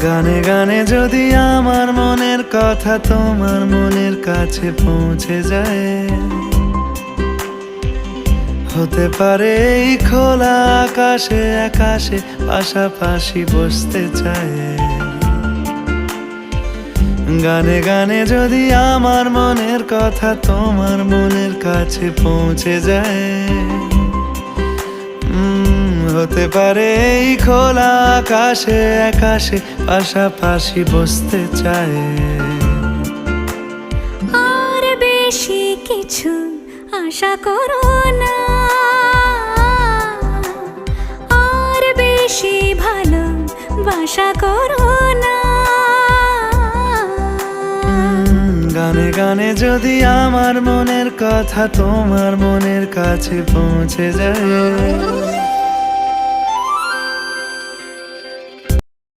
গানে গানে যদি আমার মনের কথা তোমার মনের কাছে পৌঁছে যায়, হতে পারে এই খোলা আকাশে আকাশে পাশাপাশি বসতে চায়। গানে গানে যদি আমার মনের কথা তোমার মনের কাছে পৌঁছে যায়, হতে পারে এই খোলা আকাশে আকাশে পাশাপাশি বসতে চায়। আর বেশি কিছু আশা করো না, আর বেশি ভালোবাসা করো না। গানে গানে যদি আমার মনের কথা তোমার মনের কাছে পৌঁছে যায়,